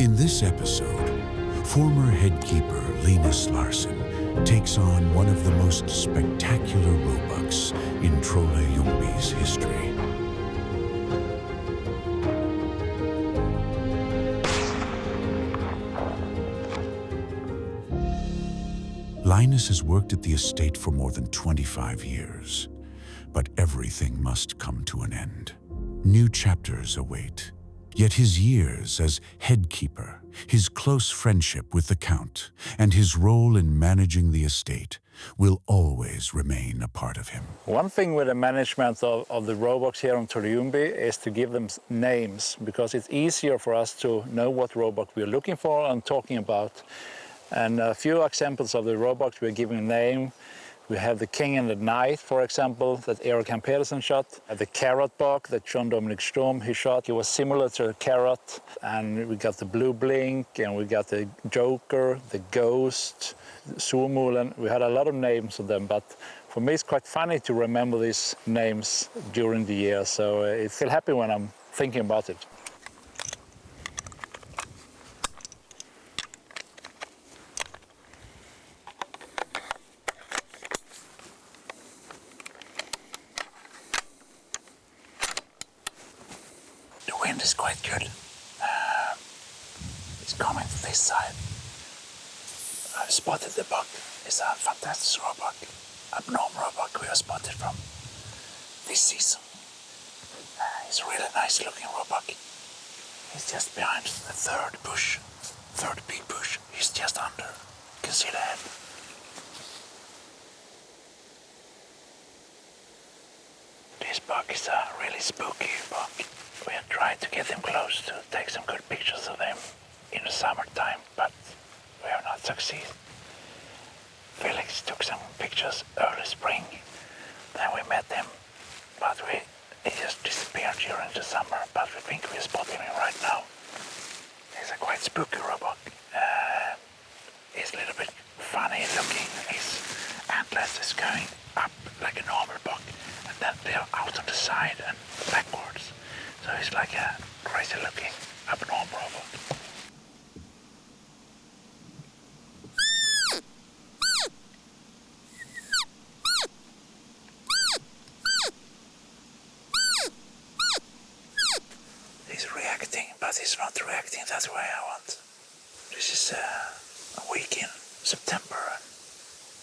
In this episode, former headkeeper Linus Larsson takes on one of the most spectacular roebucks in Trolle Ljungby's history. Linus has worked at the estate for more than 25 years, but everything must come to an end. New chapters await. Yet his years as headkeeper, his close friendship with the Count, and his role in managing the estate will always remain a part of him. One thing with the management of the roebucks here on Trolle Ljungby is to give them names, because it's easier for us to know what roebuck we're looking for and talking about. And a few examples of the roebucks we're giving a name. We have the King and the Knight, for example, that Erik Pedersen shot. The Carrot buck that John Dominic Storm he shot. He was similar to the Carrot. And we got the Blue Blink, and we got the Joker, the Ghost, Surmulen. We had a lot of names of them, but for me it's quite funny to remember these names during the year. So I feel happy when I'm thinking about it. The wind is quite good. It's coming from this side. I've spotted the buck. It's a fantastic roebuck. Abnormal roebuck we have spotted from this season. It's a really nice looking roebuck. He's just behind the third big bush. He's just under. You can see the head. This buck is a really spooky buck. We have tried to get him close to take some good pictures of him in the summertime, but we have not succeeded. Felix took some pictures early spring, then we met him, but he just disappeared during the summer, but we think we're spotting him right now. He's a quite spooky roebuck. He's a little bit funny looking. His antlers is going up like a normal buck, and then they're out on the side and backwards. So he's like a crazy looking abnormal roebuck. He's reacting, but he's not reacting that way I want. This is a week in September, and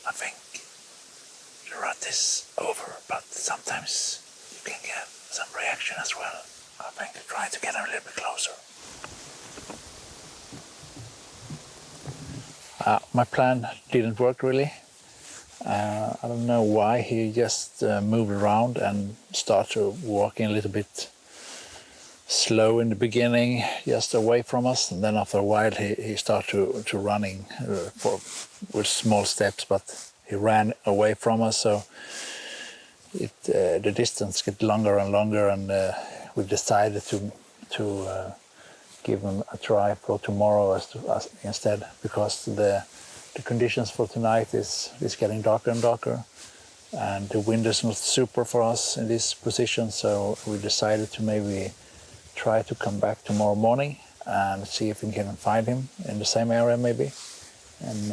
I think the rut is over, but sometimes you can get some reaction as well. I think I'm trying to get him a little bit closer. My plan didn't work really. I don't know why. He just moved around and started walking a little bit slow in the beginning, just away from us, and then after a while he started to running with small steps, but he ran away from us, so the distance gets longer and longer, and we decided to give him a try for tomorrow instead, because the conditions for tonight is getting darker and darker, and the wind is not super for us in this position, so we decided to maybe try to come back tomorrow morning and see if we can find him in the same area maybe, and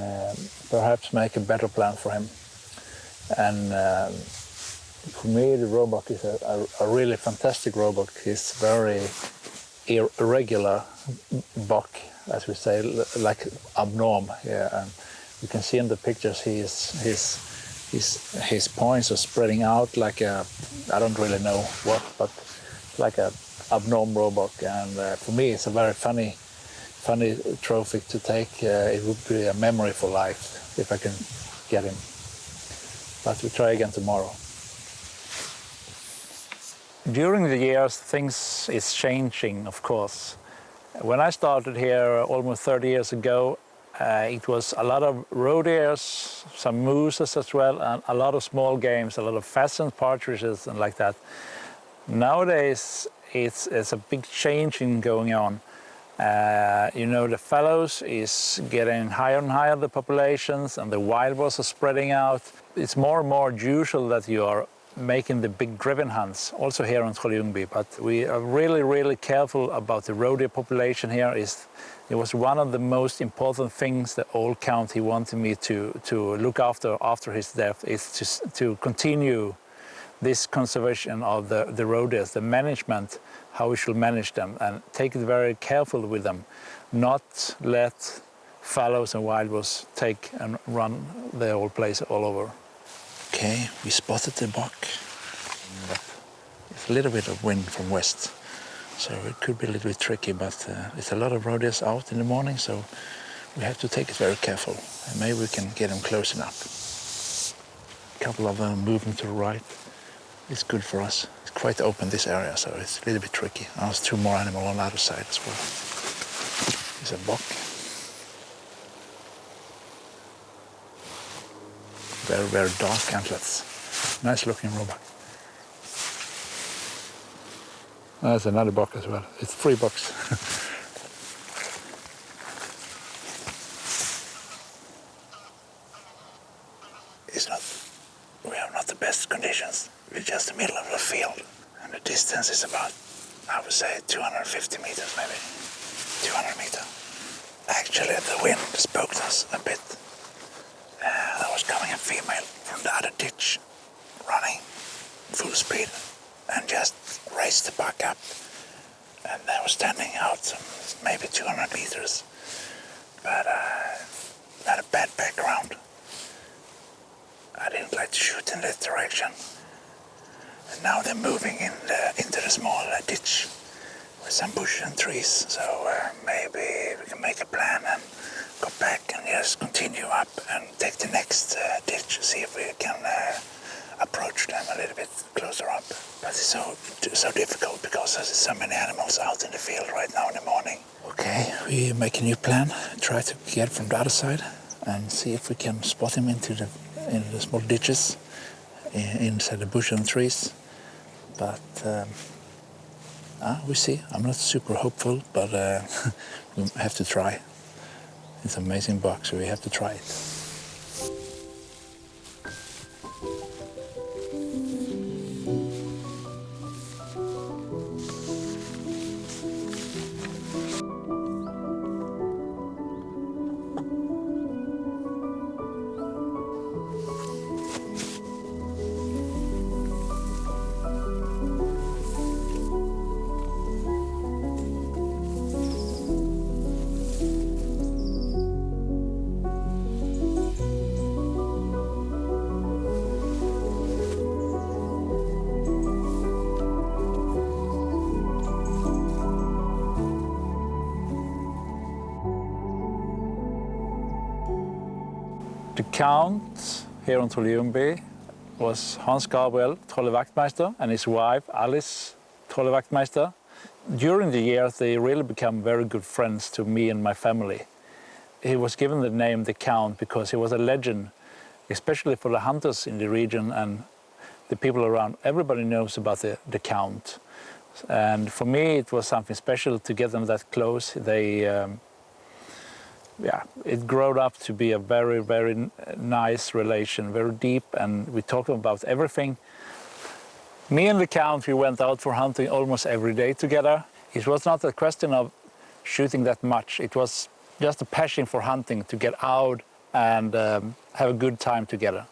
perhaps make a better plan for him. And for me, the roebuck is a really fantastic roebuck. He's very irregular buck, as we say, like abnormal. Yeah, and you can see in the pictures his points are spreading out like a, I don't really know what, but like a abnormal roebuck. And for me, it's a very funny trophy to take. It would be a memory for life if I can get him. But we'll try again tomorrow. During the years, things is changing, of course. When I started here almost 30 years ago, it was a lot of roe deers, some mooses as well, and a lot of small games, a lot of pheasants, partridges, and like that. Nowadays, it's a big change in going on. The fallows is getting higher and higher, the populations, and the wild boars are spreading out. It's more and more usual that you are making the big driven hunts, also here on Trolle Ljungby. But we are really careful about the roe deer population here. It was one of the most important things the old count he wanted me to look after his death, is to continue this conservation of the roe deer, the management, how we should manage them, and take it very careful with them, not let fallows and wild bulls take and run the whole place all over. Okay, we spotted the buck, but it's a little bit of wind from west, so it could be a little bit tricky, but it's a lot of roe deer out in the morning, so we have to take it very careful, and maybe we can get them close enough. A couple of them moving to the right. It's good for us. It's quite open, this area, so it's a little bit tricky. Now there's two more animals on the other side as well. There's a buck. Very dark antlers. Nice looking roebuck. There's another buck as well. It's 3 bucks. We have not the best conditions. We're just in the middle of a field, and the distance is about, I would say, 250 meters, maybe 200 meters. Actually, the wind spoke to us a bit. There was coming a female from the other ditch, running full speed, and just raised the buck up. And they were standing out maybe 200 meters, but had a bad background. I didn't like to shoot in that direction. And now they're moving into the small ditch with some bushes and trees. So maybe we can make a plan and go back and just continue up and take the next ditch, see if we can approach them a little bit closer up. But it's so difficult because there's so many animals out in the field right now in the morning. Okay, we make a new plan, try to get from the other side and see if we can spot him in the small ditches inside the bush and trees. But we see. I'm not super hopeful, but we have to try. It's an amazing buck, so we have to try it. The count here on Trolle Ljungby was Hans Gabriel Trolle Vaktmeister and his wife Alice Trolle Vaktmeister. During the years they really became very good friends to me and my family. He was given the name the Count because he was a legend, especially for the hunters in the region and the people around. Everybody knows about the Count. And for me it was something special to get them that close. It grew up to be a very nice relation, very deep, and we talked about everything. Me and the Count, we went out for hunting almost every day together. It was not a question of shooting that much. It was just a passion for hunting, to get out and have a good time together.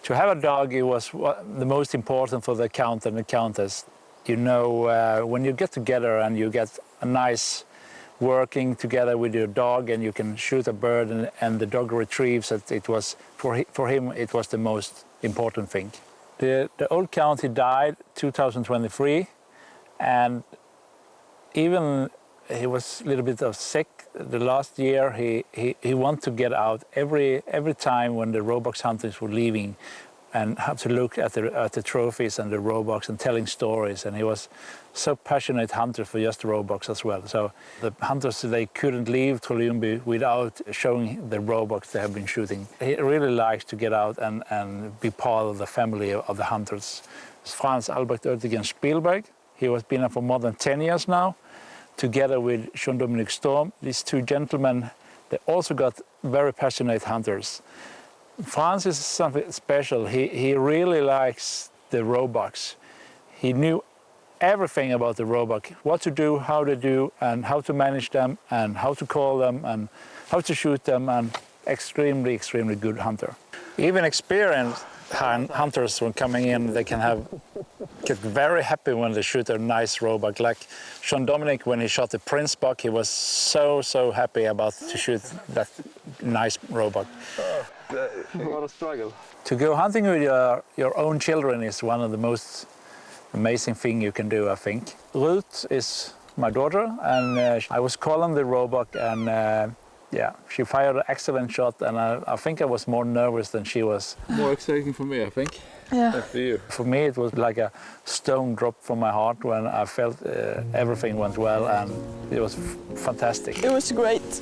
To have a dog, it was the most important for the Count and the Countess. You know, when you get together and you get a nice working together with your dog and you can shoot a bird and the dog retrieves it, it was for him it was the most important thing. The old Count, he died 2023, and even he was a little bit of sick the last year. He wanted to get out every time when the roebucks hunters were leaving and have to look at the trophies and the roebucks and telling stories. And he was so passionate hunter for just the roebucks as well. So the hunters, they couldn't leave Trolle Ljungby without showing the roebucks they have been shooting. He really likes to get out and be part of the family of the hunters. Franz Albrecht Oettigen Spielberg, he has been there for more than 10 years now, together with Jean-Dominique Storm. These two gentlemen, they also got very passionate hunters. Franz is something special. He really likes the roebucks. He knew everything about the roebuck, what to do, how to do, and how to manage them, and how to call them, and how to shoot them, and extremely, extremely good hunter. Even experienced hunters when coming in, they get very happy when they shoot a nice roebuck. Like Sean Dominic, when he shot the prince buck, he was so happy about to shoot that nice roebuck. What a struggle. To go hunting with your own children is one of the most amazing thing you can do, I think. Ruth is my daughter, and I was calling the roebuck, and yeah, she fired an excellent shot, and I think I was more nervous than she was. More exciting for me, I think. Yeah. Than for you. For me, it was like a stone drop from my heart when I felt everything went well, and it was fantastic. It was great.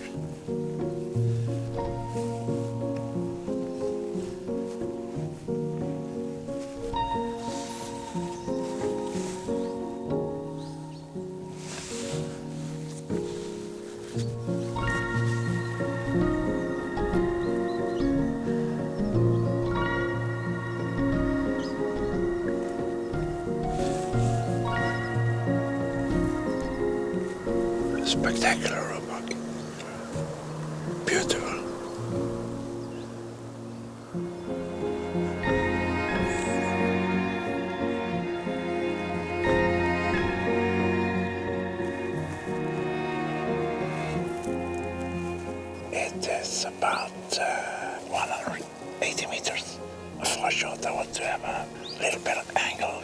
Spectacular roebuck. Beautiful. It is about 180 meters. For a shot, I want to have a little bit of angle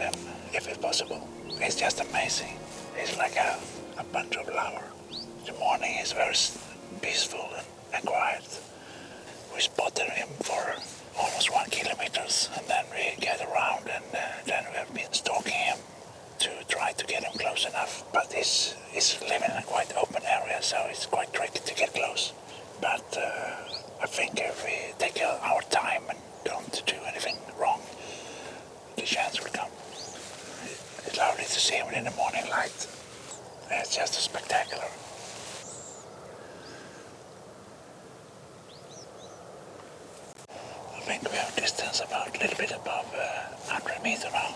if it's possible. It's just amazing. It's like a bunch of flower. The morning is very peaceful and quiet. We spotted him for almost 1 kilometer, and then we get around, and then we have been stalking him to try to get him close enough. But he's living in a quite open area, so it's quite tricky to get close. But I think if we take our time and don't do anything wrong, the chance will come. It's lovely to see him in the morning light. It's just spectacular. I think we have distance about a little bit above 100 meters now,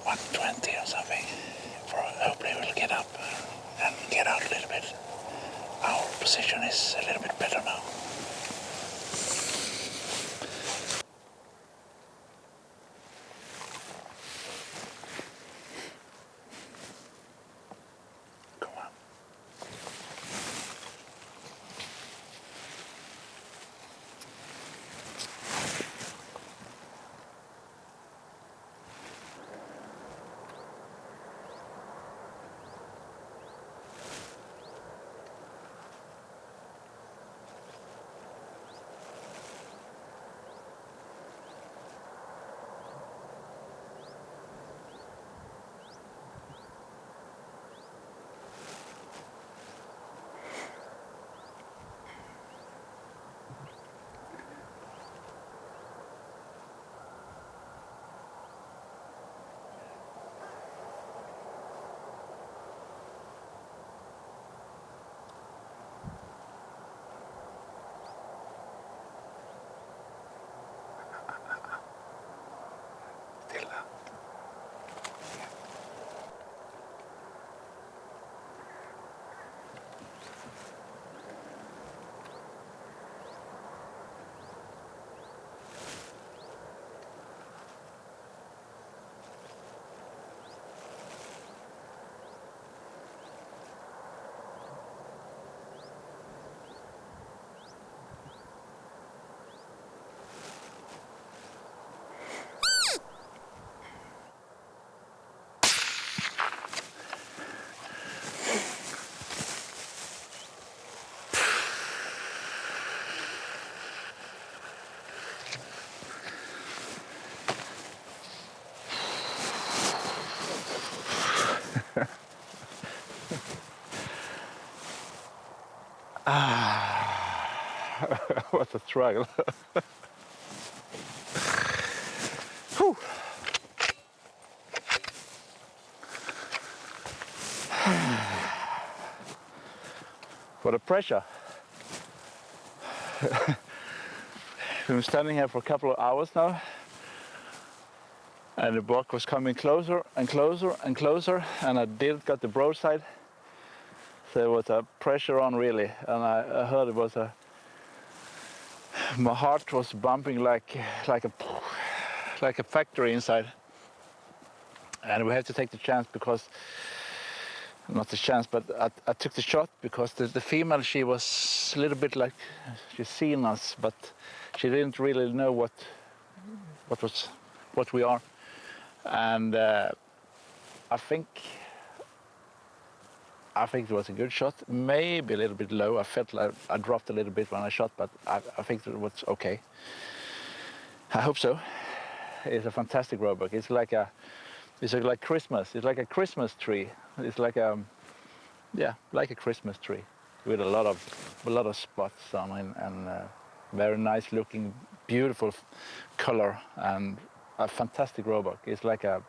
120 or something. Hopefully we'll get up and get out a little bit. Our position is a little bit better now. What a struggle. Whew. What a pressure. We've been standing here for a couple of hours now, And the buck was coming closer and closer and closer, and I did got the broadside. So there was a pressure on really, and I heard it was my heart was bumping like a factory inside. And we had to take the chance because, not the chance, but I took the shot because the female, she was a little bit like, she's seen us, but she didn't really know what we are. And I think it was a good shot, maybe a little bit low. I felt like I dropped a little bit when I shot, but I think it was okay. I hope so. It's a fantastic roebuck. It's like Christmas. It's like a Christmas tree. It's like like a Christmas tree with a lot of spots on it, and very nice looking, beautiful color, and a fantastic roebuck. It's like a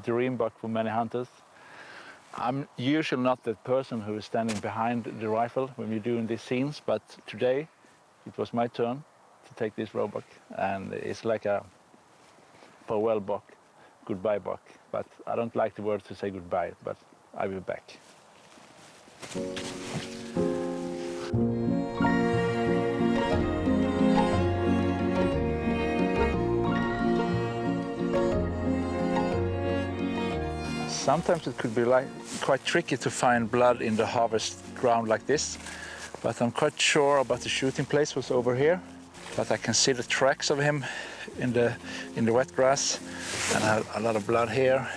dream buck for many hunters. I'm usually not the person who is standing behind the rifle when we're doing these scenes, but today it was my turn to take this roebuck, and it's like a farewell buck, goodbye buck. But I don't like the word to say goodbye, but I'll be back. Sometimes it could be quite tricky to find blood in the harvest ground like this, but I'm quite sure about the shooting place was over here. But I can see the tracks of him in the wet grass, and I had a lot of blood here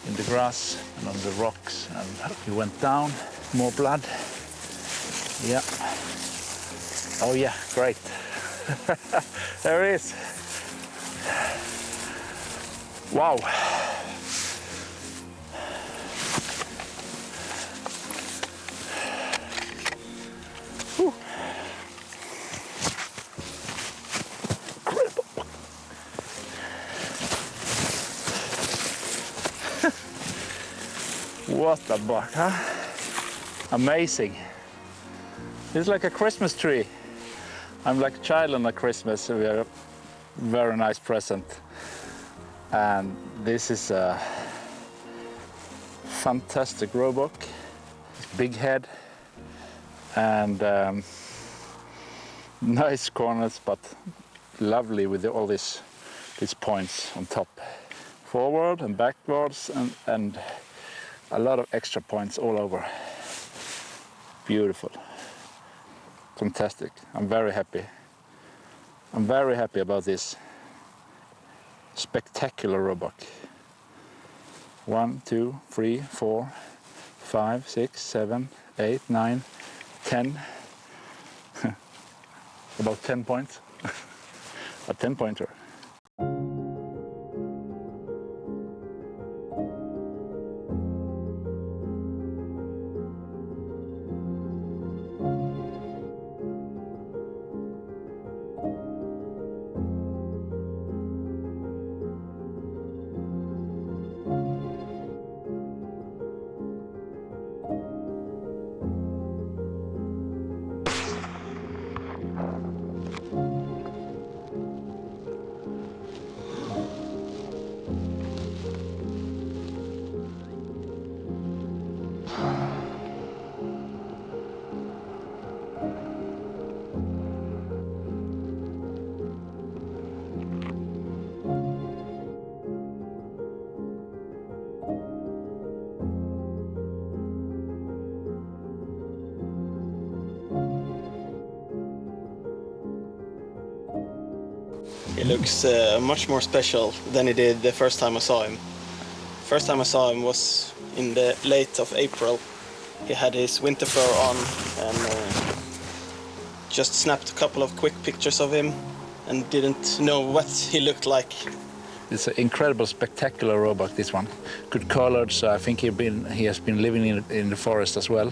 in the grass and on the rocks, and he went down, more blood. Yeah. Oh yeah, great. There he is. Wow. Whew. What a buck, huh? Amazing. It's like a Christmas tree. I'm like a child on a Christmas. We are a very nice present. And this is a fantastic roebuck. Big head and nice corners, but lovely with all these points on top. Forward and backwards and a lot of extra points all over. Beautiful. Fantastic. I'm very happy. I'm very happy about this spectacular roebuck. 1, 2, 3, 4, 5, 6, 7, 8, 9, 10. About 10 points. A 10-pointer. He looks much more special than he did the first time I saw him. First time I saw him was in the late of April. He had his winter fur on and just snapped a couple of quick pictures of him and didn't know what he looked like. It's an incredible, spectacular roebuck, this one. Good colored, so I think he has been living in the forest as well.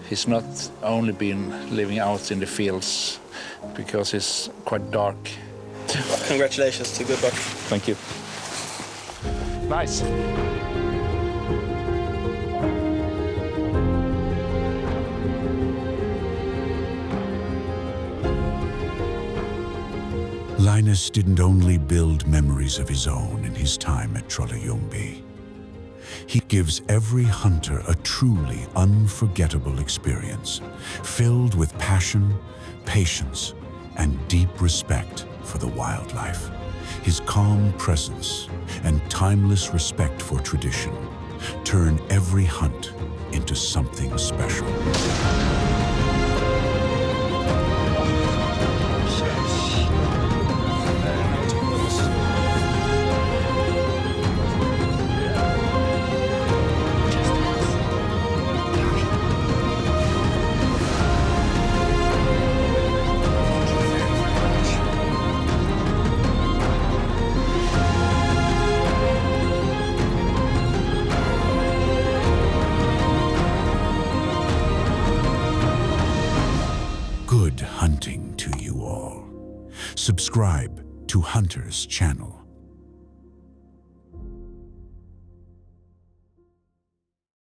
He's not only been living out in the fields because he's quite dark. Congratulations to good buck. Thank you. Nice. Linus didn't only build memories of his own in his time at Trolle Ljungby. He gives every hunter a truly unforgettable experience, filled with passion, patience, and deep respect for the wildlife. His calm presence and timeless respect for tradition turn every hunt into something special. Good hunting to you all. Subscribe to Hunter's channel.